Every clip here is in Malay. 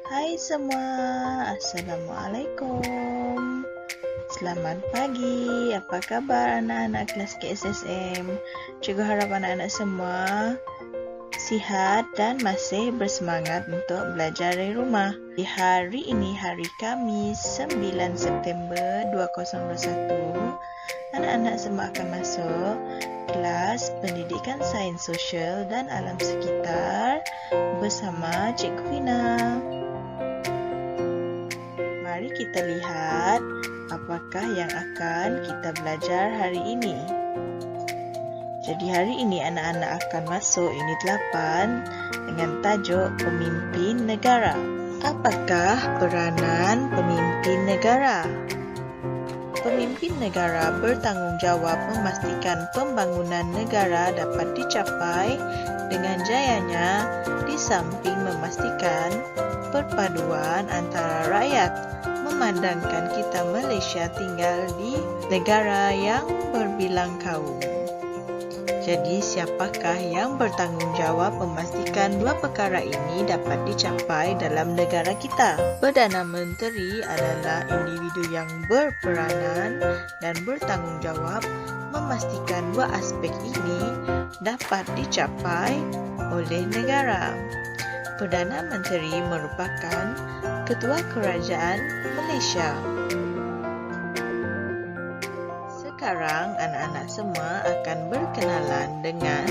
Hai semua, Assalamualaikum. Selamat pagi, apa kabar anak-anak kelas KSSM? Cikgu harap anak-anak semua sihat dan masih bersemangat untuk belajar dari rumah. Di hari ini, hari Khamis 9 September 2021, anak-anak semua akan masuk kelas Pendidikan Sains Sosial dan Alam Sekitar bersama Cikgu Fina. Mari kita lihat apakah yang akan kita belajar hari ini. Jadi hari ini anak-anak akan masuk unit 8 dengan tajuk Pemimpin Negara. Apakah peranan pemimpin negara? Pemimpin negara bertanggungjawab memastikan pembangunan negara dapat dicapai dengan jayanya, di samping memastikan perpaduan antara rakyat, memandangkan kita Malaysia tinggal di negara yang berbilang kaum. Jadi, siapakah yang bertanggungjawab memastikan dua perkara ini dapat dicapai dalam negara kita? Perdana Menteri adalah individu yang berperanan dan bertanggungjawab memastikan dua aspek ini dapat dicapai oleh negara. Perdana Menteri merupakan Ketua Kerajaan Malaysia. Sekarang anak-anak semua akan berkenalan dengan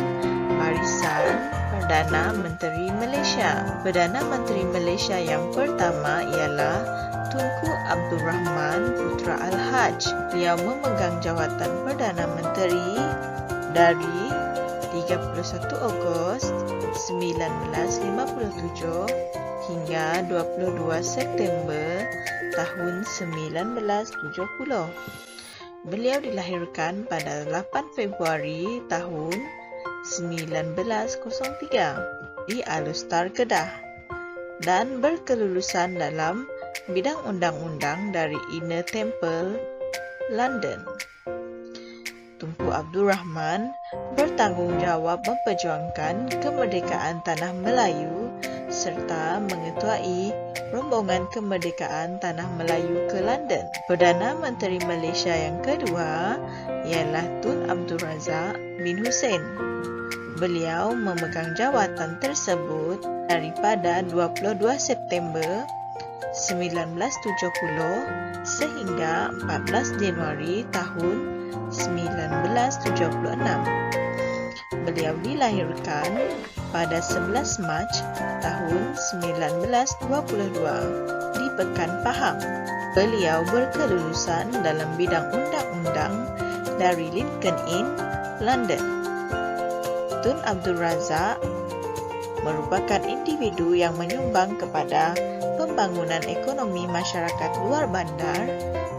barisan Perdana Menteri Malaysia. Perdana Menteri Malaysia yang pertama ialah Tunku Abdul Rahman Putra Al-Haj. Beliau memegang jawatan Perdana Menteri dari 31 Ogos 1957 hingga 22 September tahun 1970. Beliau dilahirkan pada 8 Februari tahun 1903 di Alustar, Kedah dan berkelulusan dalam bidang undang-undang dari Inner Temple, London. Tunku Abdul Rahman bertanggungjawab memperjuangkan kemerdekaan Tanah Melayu serta mengetuai rombongan kemerdekaan Tanah Melayu ke London. Perdana Menteri Malaysia yang kedua ialah Tun Abdul Razak bin Hussein. Beliau memegang jawatan tersebut daripada 22 September 1970 sehingga 14 Januari tahun 1976. Beliau dilahirkan pada 11 Mac tahun 1922 di Pekan Pahang. Beliau berkelulusan dalam bidang undang-undang dari Lincoln Inn, London. Tun Abdul Razak merupakan individu yang menyumbang kepada pembangunan ekonomi masyarakat luar bandar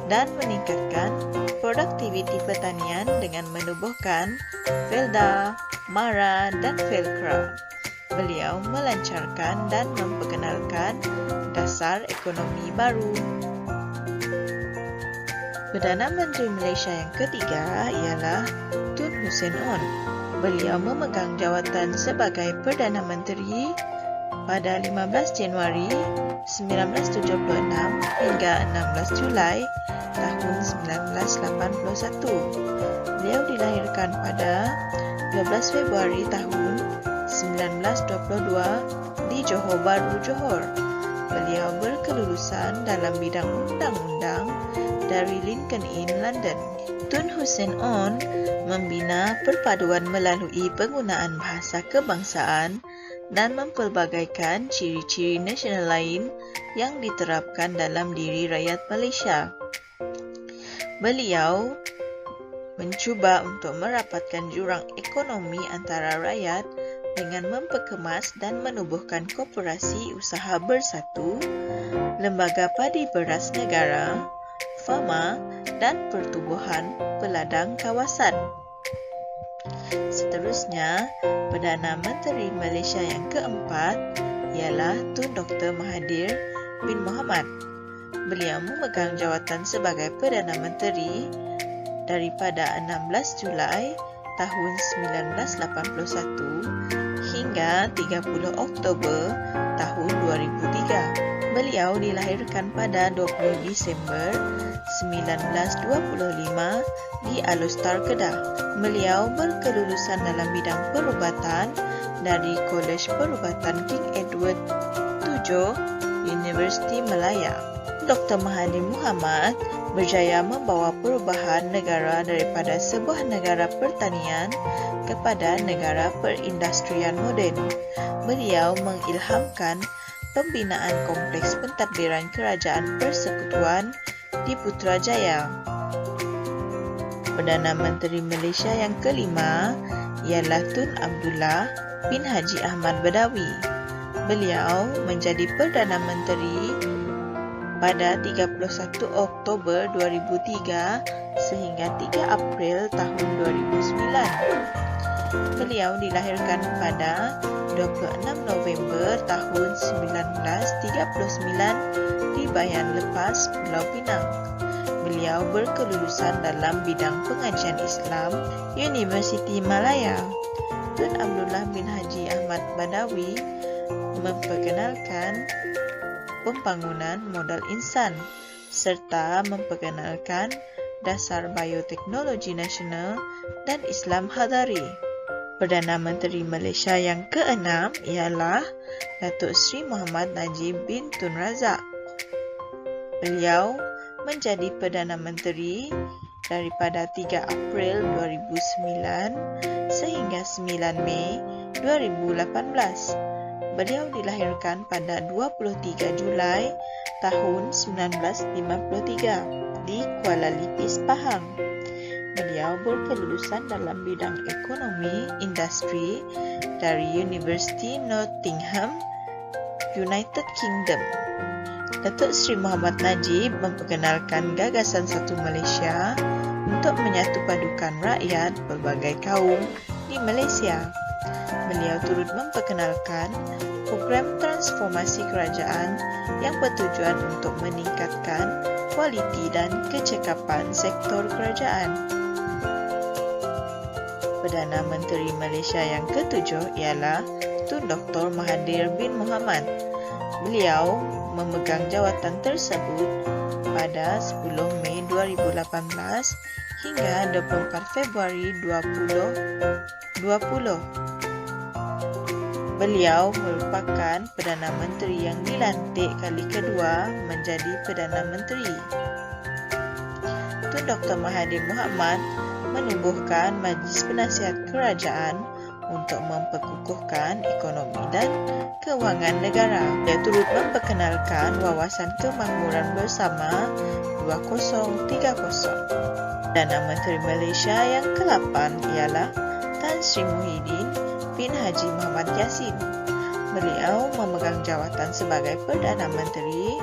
dan meningkatkan produktiviti pertanian dengan menubuhkan Felda, Mara dan Velcro. Beliau melancarkan dan memperkenalkan dasar ekonomi baru. Perdana Menteri Malaysia yang ketiga ialah Tun Hussein Onn. Beliau memegang jawatan sebagai Perdana Menteri pada 15 Januari 1976 hingga 16 Julai tahun 1981. Beliau dilahirkan pada 12 Februari tahun 1922 di Johor Bahru, Johor. Beliau berkelulusan dalam bidang undang-undang dari Lincoln Inn, London. Tun Hussein Onn membina perpaduan melalui penggunaan bahasa kebangsaan dan mempelbagaikan ciri-ciri nasional lain yang diterapkan dalam diri rakyat Malaysia. Beliau mencuba untuk merapatkan jurang ekonomi antara rakyat dengan memperkemas dan menubuhkan koperasi usaha bersatu, lembaga padi beras negara, fama dan pertubuhan peladang kawasan. Seterusnya, Perdana Menteri Malaysia yang keempat ialah Tun Dr. Mahathir bin Mohamad. Beliau memegang jawatan sebagai Perdana Menteri daripada 16 Julai tahun 1981 hingga 30 Oktober tahun 2003. Beliau dilahirkan pada 20 Disember 1925 di Alostar, Kedah. Beliau berkelulusan dalam bidang perubatan dari Kolej Perubatan King Edward VII, Universiti Malaya. Dr. Mahathir Mohamad berjaya membawa perubahan negara daripada sebuah negara pertanian kepada negara perindustrian moden. Beliau mengilhamkan pembinaan kompleks pentadbiran kerajaan persekutuan di Putrajaya. Perdana Menteri Malaysia yang kelima ialah Tun Abdullah bin Haji Ahmad Badawi. Beliau menjadi Perdana Menteri pada 31 Oktober 2003 sehingga 3 April tahun 2009. Beliau dilahirkan pada 26 November tahun 1939 di Bayan Lepas, Pulau Pinang. Beliau berkelulusan dalam bidang pengajian Islam Universiti Malaya. Tun Abdullah bin Haji Ahmad Badawi memperkenalkan pembangunan modal insan serta memperkenalkan dasar bioteknologi nasional dan Islam Hadari. Perdana Menteri Malaysia yang keenam ialah Datuk Seri Muhammad Najib bin Tun Razak. Beliau menjadi Perdana Menteri daripada 3 April 2009 sehingga 9 Mei 2018. Beliau dilahirkan pada 23 Julai tahun 1953 di Kuala Lipis, Pahang. Beliau berkelulusan dalam bidang ekonomi industri dari University Nottingham, United Kingdom. Datuk Seri Muhammad Najib memperkenalkan gagasan Satu Malaysia untuk menyatu padukan rakyat berbagai kaum di Malaysia. Beliau turut memperkenalkan program transformasi kerajaan yang bertujuan untuk meningkatkan kualiti dan kecekapan sektor kerajaan. Perdana Menteri Malaysia yang ketujuh ialah Tun Dr. Mahathir bin Mohamad. Beliau memegang jawatan tersebut pada 10 Mei 2018 hingga 24 Februari 2020. Beliau merupakan Perdana Menteri yang dilantik kali kedua menjadi Perdana Menteri. Tun Dr. Mahathir Mohamad menubuhkan Majlis Penasihat Kerajaan untuk memperkukuhkan ekonomi dan kewangan negara. Dia turut memperkenalkan Wawasan Kemakmuran Bersama 2030. Perdana Menteri Malaysia yang ke-8 ialah Tan Sri Muhyiddin bin Haji Muhammad Yassin. Beliau memegang jawatan sebagai Perdana Menteri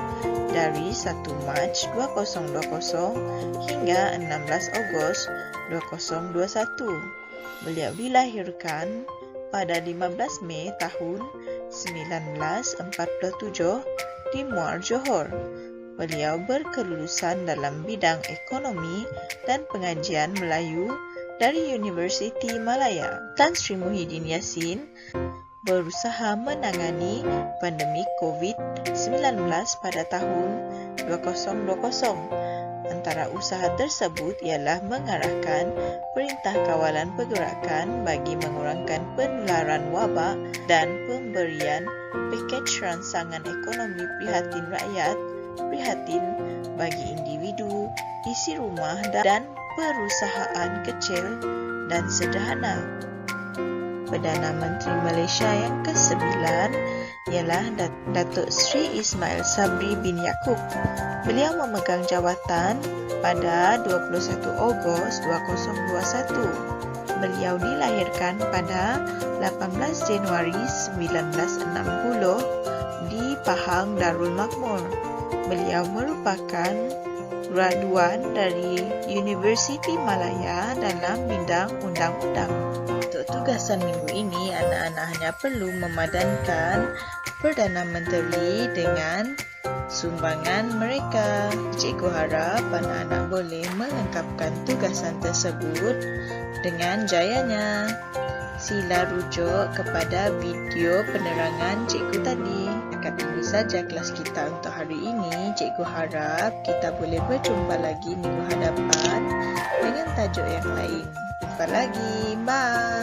dari 1 Mac 2020 hingga 16 Ogos 2021. Beliau dilahirkan pada 15 Mei tahun 1947 di Muar, Johor. Beliau berkelulusan dalam bidang ekonomi dan pengajian Melayu dari Universiti Malaya. Tan Sri Muhyiddin Yassin berusaha menangani pandemik COVID-19 pada tahun 2020. Antara usaha tersebut ialah mengarahkan Perintah Kawalan Pergerakan bagi mengurangkan penularan wabak dan pemberian pakej rangsangan ekonomi prihatin rakyat, prihatin bagi individu, isi rumah dan perusahaan kecil dan sederhana. Perdana Menteri Malaysia yang ke-9 ialah Datuk Seri Ismail Sabri bin Yaakob. Beliau memegang jawatan pada 21 Ogos 2021. Beliau dilahirkan pada 18 Januari 1960 di Pahang, Darul Makmur. Beliau merupakan graduan dari Universiti Malaya dalam bidang undang-undang. Untuk tugasan minggu ini, anak-anak hanya perlu memadankan Perdana Menteri dengan sumbangan mereka. Cikgu harap anak-anak boleh melengkapkan tugasan tersebut dengan jayanya. Sila rujuk kepada video penerangan cikgu tadi. Akan ini saja kelas kita untuk hari ini. Cikgu harap kita boleh berjumpa lagi minggu hadapan dengan tajuk yang lain. Jumpa lagi. Bye.